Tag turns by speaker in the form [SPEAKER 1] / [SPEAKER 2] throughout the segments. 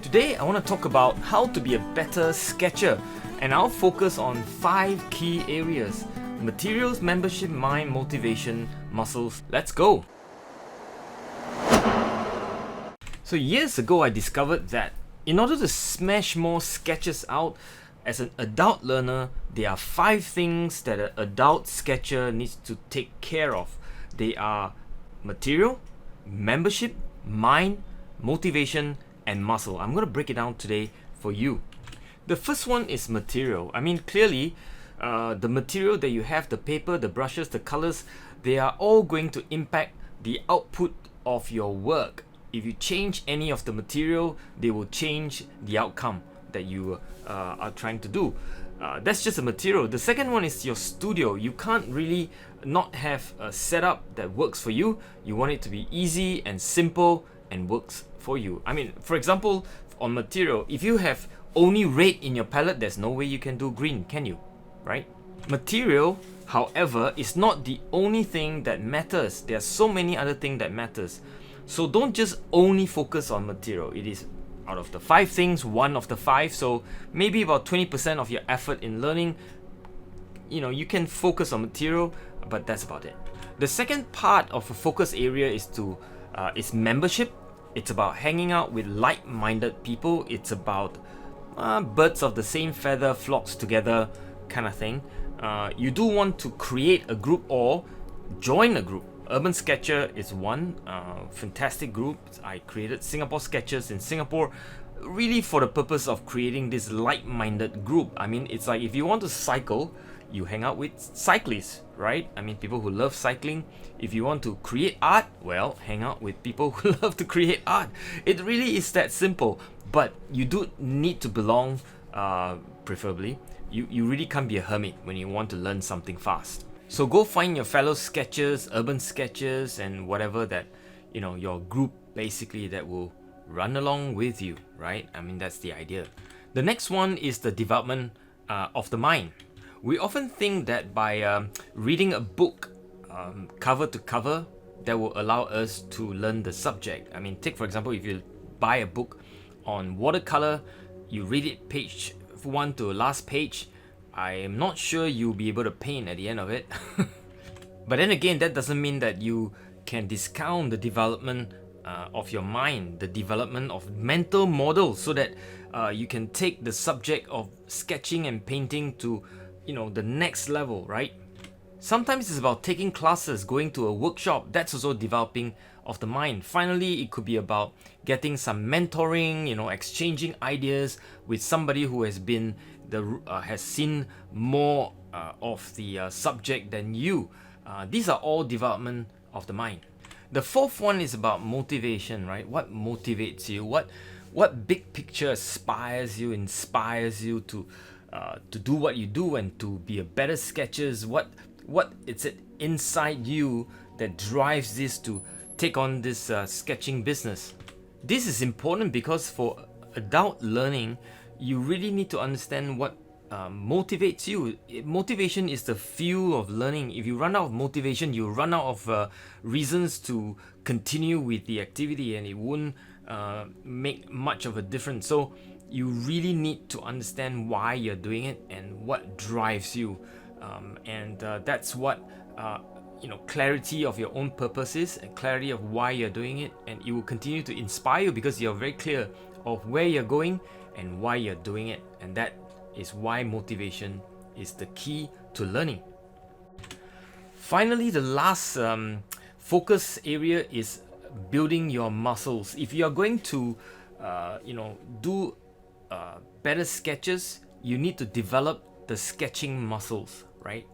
[SPEAKER 1] Today I want to talk about how to be a better sketcher, and I'll focus on 5 key areas: materials, membership, mind, motivation, muscles. Let's go! So years ago I discovered that in order to smash more sketches out as an adult learner, there are 5 things that an adult sketcher needs to take care of. They are material, membership, mind, motivation, and muscle. I'm going to break it down today for you. The first one is material. I mean, clearly, the material that you have, the paper, the brushes, the colors, they are all going to impact the output of your work. If you change any of the material, they will change the outcome that you are trying to do. That's just a material. The second one is your studio. You can't really not have a setup that works for you. You want it to be easy and simple and works for you. I mean, for example, on material, if you have only red in your palette, there's no way you can do green, can you? Right? Material, however, is not the only thing that matters. There are so many other things that matters. So don't just only focus on material. It is out of the 5 things, one of the 5. So maybe about 20% of your effort in learning, you can focus on material, but that's about it. The second part of a focus area is membership. It's about hanging out with like-minded people. It's about birds of the same feather flocks together kind of thing. You do want to create a group or join a group. Urban Sketcher is one fantastic group. I created Singapore Sketchers in Singapore really for the purpose of creating this like-minded group. I mean, it's like if you want to cycle, you hang out with cyclists, right? I mean, people who love cycling. If you want to create art, well, hang out with people who love to create art. It really is that simple. But you do need to belong, preferably. You really can't be a hermit when you want to learn something fast. So go find your fellow sketchers, urban sketchers, and whatever that, your group basically that will run along with you, right? I mean, that's the idea. The next one is the development of the mind. We often think that by reading a book cover to cover, that will allow us to learn the subject. I mean, take for example, if you buy a book on watercolor, you read it page 1 to last page, I am not sure you'll be able to paint at the end of it. But then again, that doesn't mean that you can discount the development of your mind, the development of mental models, so that you can take the subject of sketching and painting to the next level, right? Sometimes it's about taking classes, going to a workshop. That's also developing of the mind. Finally, it could be about getting some mentoring, exchanging ideas with somebody who has been has seen more of the subject than you. These are all development of the mind. The fourth one is about motivation, right? What motivates you? What big picture inspires you to do what you do and to be a better sketcher? What is it inside you that drives this to take on this sketching business? This is important because for adult learning, you really need to understand what motivates you. Motivation is the fuel of learning. If you run out of motivation, you run out of reasons to continue with the activity, and it won't make much of a difference. So you really need to understand why you're doing it and what drives you. That's what clarity of your own purpose is, and clarity of why you're doing it, and it will continue to inspire you because you're very clear of where you're going and why you're doing it. And that is why motivation is the key to learning. Finally, the last focus area is building your muscles. If you are going to do better sketches, you need to develop the sketching muscles, right?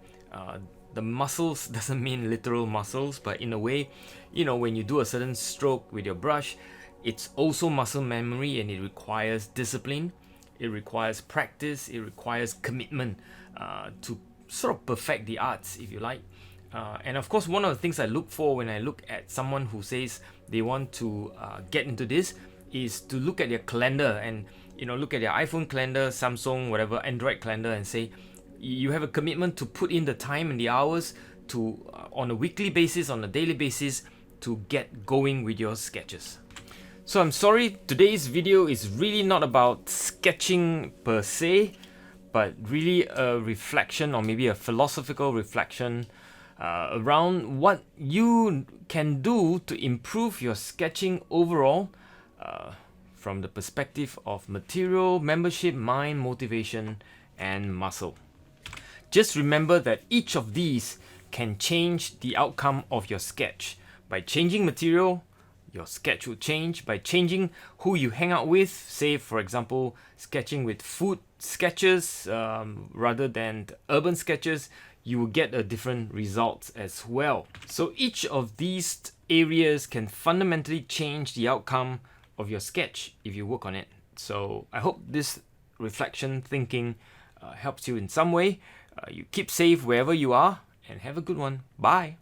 [SPEAKER 1] The muscles doesn't mean literal muscles, but in a way, when you do a certain stroke with your brush, it's also muscle memory, and it requires discipline, it requires practice, it requires commitment to sort of perfect the arts, if you like. And of course, one of the things I look for when I look at someone who says they want to get into this is to look at their calendar and look at their iPhone calendar, Samsung, whatever, Android calendar, and say you have a commitment to put in the time and the hours to on a weekly basis, on a daily basis, to get going with your sketches. So I'm sorry, today's video is really not about sketching per se, but really a reflection or maybe a philosophical reflection around what you can do to improve your sketching overall from the perspective of material, membership, mind, motivation, and muscle. Just remember that each of these can change the outcome of your sketch. By changing material, your sketch will change. By changing who you hang out with, say for example, sketching with food sketches rather than urban sketches, you will get a different result as well. So each of these areas can fundamentally change the outcome of your sketch if you work on it. So I hope this reflection thinking helps you in some way. You keep safe wherever you are and have a good one. Bye.